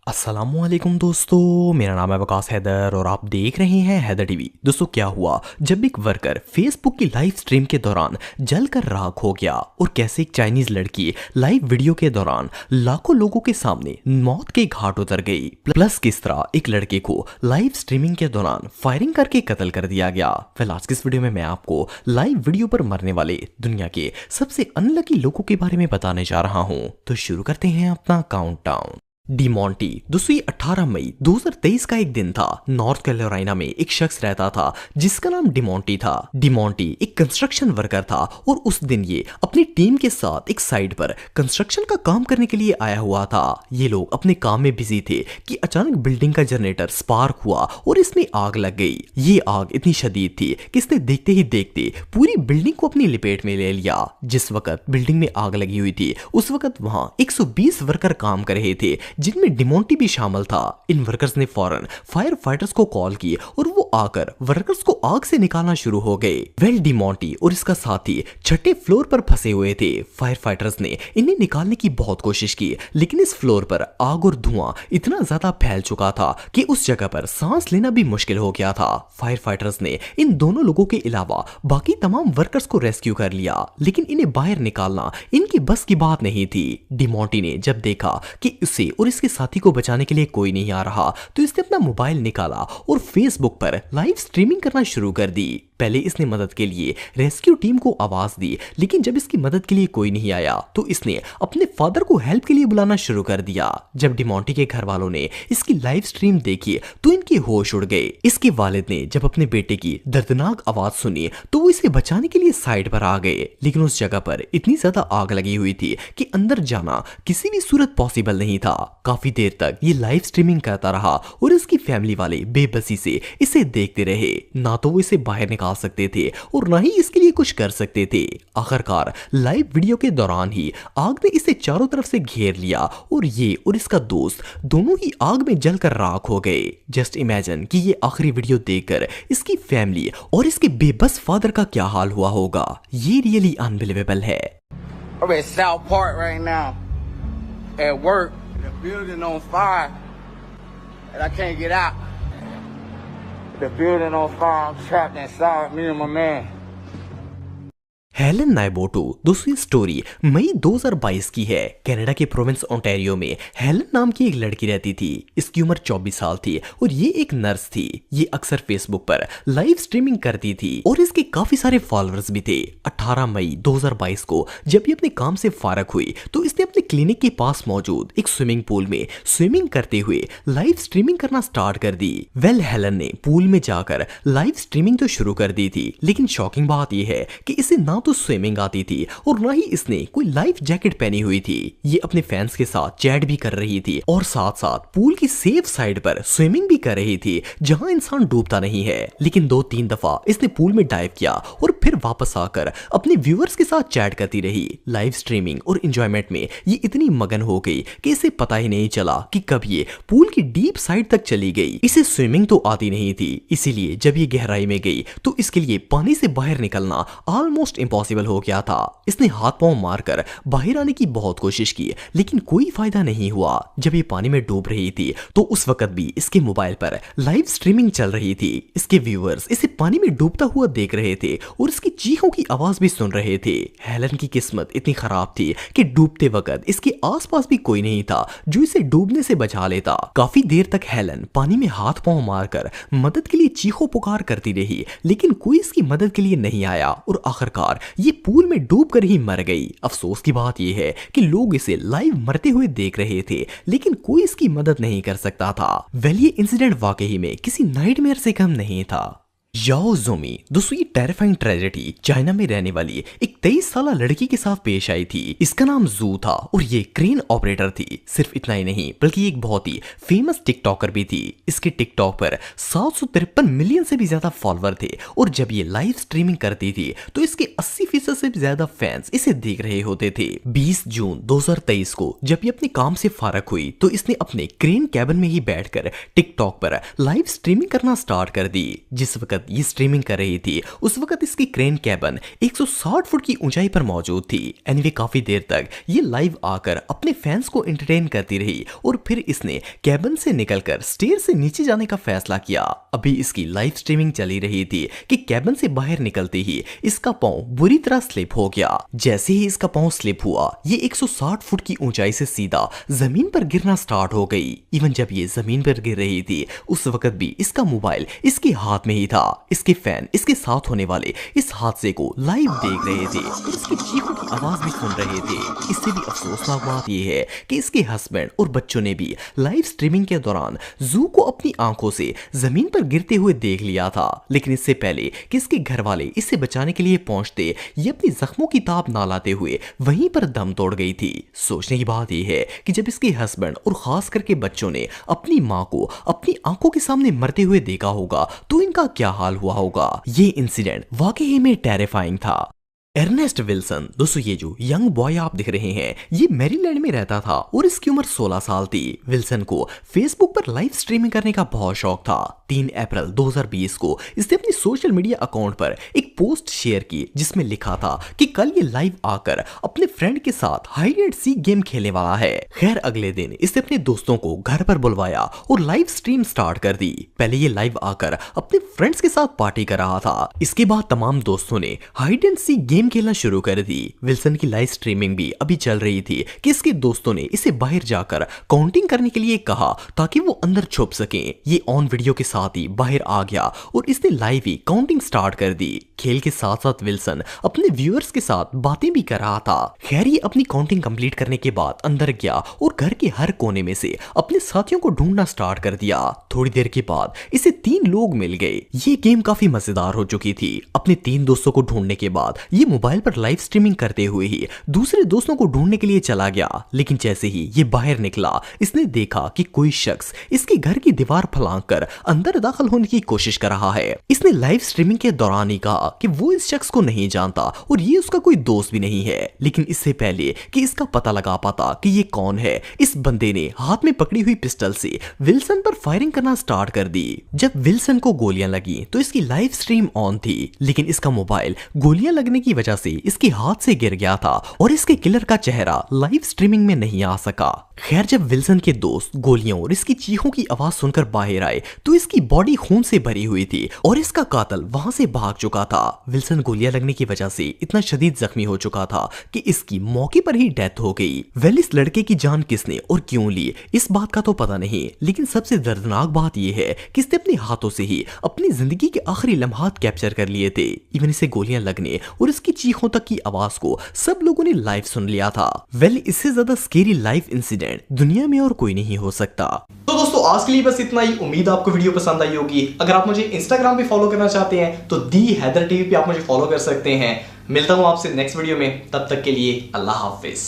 अस्सलामुअलैकुम दोस्तों, मेरा नाम है वकास हैदर और आप देख रहे हैं हैदर टीवी। दोस्तों, क्या हुआ जब एक वर्कर फेसबुक की लाइव स्ट्रीम के दौरान जलकर राख हो गया और कैसे एक चाइनीज लड़की लाइव वीडियो के दौरान लाखों लोगों के सामने मौत के घाट उतर गई, प्लस किस तरह एक लड़के को लाइव स्ट्रीमिंग के दौरान फायरिंग करके कत्ल कर दिया गया। फिर आज की इस वीडियो में मैं आपको लाइव वीडियो पर मरने वाले दुनिया के सबसे अनलकी लोगों के बारे में बताने जा रहा हूं। तो शुरू करते हैं अपना काउंटडाउन। डिमोंटी। दोस्तों, ये 18 मई 2023 का एक दिन था। नॉर्थ कैरोलिना में एक शख्स रहता था जिसका नाम डिमोंटी था। डिमोंटी एक कंस्ट्रक्शन वर्कर था और उस दिन ये अपनी टीम के साथ एक साइट पर कंस्ट्रक्शन का काम करने के लिए आया हुआ था। ये लोग अपने काम में बिजी थे कि अचानक बिल्डिंग का जनरेटर स्पार्क हुआ और इसमें आग लग गई। ये आग इतनी शदीद थी कि इसने देखते ही देखते पूरी बिल्डिंग को अपनी लपेट में ले लिया। जिस वक्त बिल्डिंग में आग लगी हुई थी उस वक्त वहां 120 वर्कर काम कर रहे थे, जिनमें डिमोंटी भी शामिल था। इन वर्कर्स ने फौरन फायर फाइटर्स को कॉल की और वो आकर वर्कर्स को आग से निकालना शुरू हो गए। डिमोंटी और इसका साथी छठे फ्लोर पर फंसे हुए थे। फायर फाइटर्स ने इन्हें निकालने की बहुत कोशिश की, लेकिन इस फ्लोर पर आग और धुआं इतना ज्यादा फैल चुका था कि उस जगह पर सांस लेना भी मुश्किल हो गया था। फायर फाइटर्स ने इन दोनों लोगों के अलावा बाकी तमाम वर्कर्स को रेस्क्यू कर लिया, लेकिन इन्हें बाहर निकालना इनकी बस की बात नहीं थी। डिमोंटी ने जब देखा कि उसे और इसके साथी को बचाने के लिए कोई नहीं आ रहा तो इसने अपना मोबाइल निकाला और फेसबुक पर लाइव स्ट्रीमिंग करना शुरू कर दी। पहले इसने मदद के लिए रेस्क्यू टीम को आवाज दी, लेकिन जब इसकी मदद के लिए कोई नहीं आया तो इसने अपने फादर को हेल्प के लिए बुलाना शुरू कर दिया। जब डिमोंटी के घर वालों ने इसकी लाइव स्ट्रीम देखी तो इनके होश उड़ गए। इसके वालिद ने जब अपने बेटे की दर्दनाक आवाज सुनी तो वो इसे बचाने के लिए साइड पर आ गए, लेकिन उस जगह पर इतनी ज्यादा आग लगी हुई थी कि अंदर जाना किसी भी सूरत पॉसिबल नहीं था। काफी देर तक ये लाइव स्ट्रीमिंग करता रहा और इसकी फैमिली वाले बेबसी से इसे देखते रहे। ना तो वो इसे बाहर निकाल सकते थे और ना ही इसके लिए कुछ कर सकते थे। आखिरकार लाइव वीडियो के दौरान ही आग ने इसे चारों तरफ से घेर लिया और ये और इसका दोस्त दोनों ही आग में जलकर राख हो गए। जस्ट इमेजिन कि ये आखिरी वीडियो देखकर इसकी फैमिली और इसके बेबस फादर का क्या हाल हुआ होगा। ये रियली अनबिलीवेबल है। I'm at South Park right now at work. The building on fire and I can't get out. The building on fire. I'm trapped inside, me and my man. Helen नाइबोटो। दोस्तों, ये story मई 2022 की है। Canada के province Ontario में Helen नाम की एक लड़की रहती थी। इसकी उम्र 24 साल थी और ये एक नर्स थी। ये अक्सर फेसबुक पर लाइव स्ट्रीमिंग करती थी और इसके काफी सारे फॉलोअर्स भी थे। 18 मई 2022 को जब ये अपने काम से फारग हुई तो इसने अपने क्लिनिक के पास मौजूद एक स्विमिंग पूल में स्विमिंग करते हुए लाइव स्ट्रीमिंग करना स्टार्ट कर दी। हेलन ने पूल में जाकर लाइव स्ट्रीमिंग तो शुरू कर दी थी, लेकिन शॉकिंग बात यह है कि इसे ना तो स्विमिंग आती थी और ना ही इसने कोई लाइफ जैकेट पहनी हुई थी। ये अपने फैंस के साथ चैट भी कर रही थी और साथ साथ पूल की सेफ साइड पर स्विमिंग भी कर रही थी जहां इंसान डूबता नहीं है। लेकिन 2-3 दफा इसने पूल में डाइव किया और फिर वापस आकर अपने व्यूअर्स के साथ चैट करती रही। लाइव स्ट्रीमिंग और एंजॉयमेंट में ये इतनी मगन हो गई कि इसे पता ही नहीं चला कि कब ये पूल की डीप साइड तक चली गई। इसे स्विमिंग तो आती नहीं थी, इसीलिए जब ये गहराई में गई तो इसके लिए पानी से बाहर निकलना ऑलमोस्ट इम्पॉसिबल हो गया था। इसने हाथ पांव मारकर बाहर आने की बहुत कोशिश की, लेकिन कोई फायदा नहीं हुआ। जब ये पानी में डूब रही थी तो उस वक्त भी इसके मोबाइल पर लाइव स्ट्रीमिंग चल रही थी। इसके व्यूअर्स इसे पानी में डूबता हुआ देख रहे थे और इसकी चीखों की आवाज भी सुन रहे थे। हेलन की किस्मत इतनी खराब थी कि डूबते वक्त इसके आसपास भी कोई नहीं था जो इसे डूबने से बचा लेता। काफी देर तक हेलन पानी में हाथ पांव मारकर मदद के लिए चीखों पुकार करती रही, लेकिन कोई इसकी मदद के लिए नहीं आया और आखिरकार ये पूल में डूबकर ही मर गई। अफसोस की बात यह है कि लोग इसे लाइव मरते हुए देख रहे थे, लेकिन कोई इसकी मदद नहीं कर सकता था। ये इंसिडेंट वाकई में किसी नाइटमेयर से कम नहीं था। याओ जोमी। दोस्तों, ये टेरिफाइंग ट्रेजेडी चाइना में रहने वाली एक 23 साल लड़की के साथ पेश आई थी। इसका नाम जू था और ये क्रेन ऑपरेटर थी। सिर्फ इतना ही नहीं बल्कि एक बहुत ही फेमस टिकटॉकर भी थी। इसके टिकटॉक पर 753 मिलियन से भी ज्यादा फॉलोअर थे और जब ये लाइव स्ट्रीमिंग करती थी तो इसके 80% से भी ज्यादा फैंस इसे देख रहे होते थे। 20 जून 2023 को जब ये अपने काम से फारग हुई तो इसने अपने क्रेन कैबिन में ही बैठकर टिकटॉक पर लाइव स्ट्रीमिंग करना स्टार्ट कर दी। जिस वक्त वक्त ये स्ट्रीमिंग कर रही थी उस वक्त इसकी क्रेन कैबिन 160 फुट की ऊंचाई पर मौजूद थी। एनीवे काफी देर तक ये लाइव आकर अपने फैंस को एंटरटेन करती रही और फिर इसने कैबिन से निकलकर स्टेयर से नीचे जाने का फैसला किया। अभी इसकी लाइव स्ट्रीमिंग चली रही थी कि कैबिन से बाहर निकलते ही इसका पांव बुरी तरह स्लिप हो गया। जैसे ही इसका पांव स्लिप हुआ ये 160 फुट की ऊंचाई से सीधा जमीन पर गिरना स्टार्ट हो गई। इवन जब ये जमीन पर गिर रही थी उस वक्त भी इसका मोबाइल इसके हाथ में ही था। इसके फैन इसके साथ होने वाले इस हादसे को लाइव देख रहे थे और इसकी चीखों की आवाज भी सुन रहे थे। इससे भी अफसोसनाक बात यह है कि इसके हस्बैंड और बच्चों ने भी लाइव स्ट्रीमिंग के दौरान जू को अपनी आंखों से जमीन पर गिरते हुए देख लिया था, लेकिन इससे पहले कि इसके घर वाले इसे बचाने के लिए पहुंचते ये अपनी जख्मों की ताब ना लाते हुए वहीं पर दम तोड़ गई थी। सोचने की बात यह है कि जब इसके हस्बैंड और खास करके बच्चों ने अपनी मां को अपनी आंखों के सामने मरते हुए देखा होगा तो इनका क्या हाल हुआ होगा। ये इंसिडेंट वाकई में टेरिफाइंग था। अर्नेस्ट विल्सन, दोस्तों ये जो यंग बॉय आप दिख रहे हैं ये मैरीलैंड में रहता था और इसकी उम्र 16 साल थी। विल्सन को फेसबुक पर लाइव स्ट्रीमिंग करने का बहुत शौक था। 3 अप्रैल 2020 को इसने अपनी सोशल मीडिया अकाउंट पर एक पोस्ट शेयर की जिसमें लिखा था कि कल ये लाइव आकर अपने फ्रेंड के साथ हाइड एंड सीक गेम खेलने वाला है। खैर अगले दिन इसने अपने दोस्तों को घर पर बुलवाया और लाइव स्ट्रीम स्टार्ट कर दी। पहले ये लाइव आकर अपने फ्रेंड्स के साथ पार्टी कर रहा था। इसके बाद तमाम दोस्तों ने हाइड एंड सीक गेम खेलना शुरू कर दी। विल्सन की लाइव स्ट्रीमिंग भी अभी चल रही थी कि इसके दोस्तों ने इसे बाहर जाकर काउंटिंग करने के लिए कहा ताकि वो अंदर छुप सकें। ये ऑन वीडियो के साथ ही बाहर आ गया और इसने लाइव ही काउंटिंग स्टार्ट कर दी। खेल के साथ साथ विल्सन अपने व्यूअर्स के साथ बातें भी कर रहा था। खैर ये अपनी काउंटिंग कंप्लीट करने के बाद अंदर गया और घर के हर कोने में से अपने साथियों को ढूंढना स्टार्ट कर दिया। थोड़ी देर के बाद इसे 3 लोग मिल गए। ये गेम काफी मजेदार हो चुकी थी। अपने 3 दोस्तों को ढूंढने के बाद ये मोबाइल पर लाइव स्ट्रीमिंग करते हुए ही दूसरे दोस्तों को ढूंढने के लिए चला गया, लेकिन जैसे ही ये बाहर निकला इसने देखा कि कोई शख्स इसके घर की दीवार फलांगकर अंदर दाखिल होने की कोशिश कर रहा है। इसने लाइव स्ट्रीमिंग के दौरान ही कहा कि वो इस शख्स को नहीं जानता और ये उसका कोई दोस्त भी नहीं है, लेकिन इससे पहले कि इसका पता लगा पाता कि ये कौन है, इस बंदे ने हाथ में पकड़ी हुई पिस्टल से विल्सन पर फायरिंग करना स्टार्ट कर दी। जब विल्सन को गोलियां लगी तो इसकी लाइव स्ट्रीम ऑन थी, लेकिन इसका मोबाइल गोलियां लगने की वजह से इसके हाथ से गिर गया था और इसके किलर का चेहरा लाइव स्ट्रीमिंग में नहीं आ सका। खैर जब विल्सन के दोस्त गोलियों और इसकी चीखों की आवाज सुनकर बाहर आए तो इसकी बॉडी खून से भरी हुई थी और इसका कातिल वहां से भाग चुका था। विल्सन गोलियां लगने की वजह से इतना शदीद जख्मी हो चुका था कि इसकी मौके पर ही डेथ हो गई। वेल इस लड़के की जान किसने और क्यों ली इस बात का तो पता नहीं, लेकिन सबसे दर्दनाक बात यह है कि इसने अपने हाथों से ही अपनी जिंदगी के आखिरी लम्हात कैप्चर कर लिए थे। इवन इसे गोलियां लगने और इसकी चीखों तक की आवाज को सब लोगों ने लाइव सुन लिया था। वेल इससे ज्यादा स्केरी लाइव इंसिडेंट दुनिया में और कोई नहीं हो सकता। तो दोस्तों आज के लिए बस इतना ही। उम्मीद आपको वीडियो पसंद आई होगी। अगर आप मुझे इंस्टाग्राम पे फॉलो करना चाहते हैं तो दी हैदर टीवी पे आप मुझे फॉलो कर सकते हैं। मिलता हूं आपसे नेक्स्ट वीडियो में, तब तक के लिए अल्लाह हाफिज।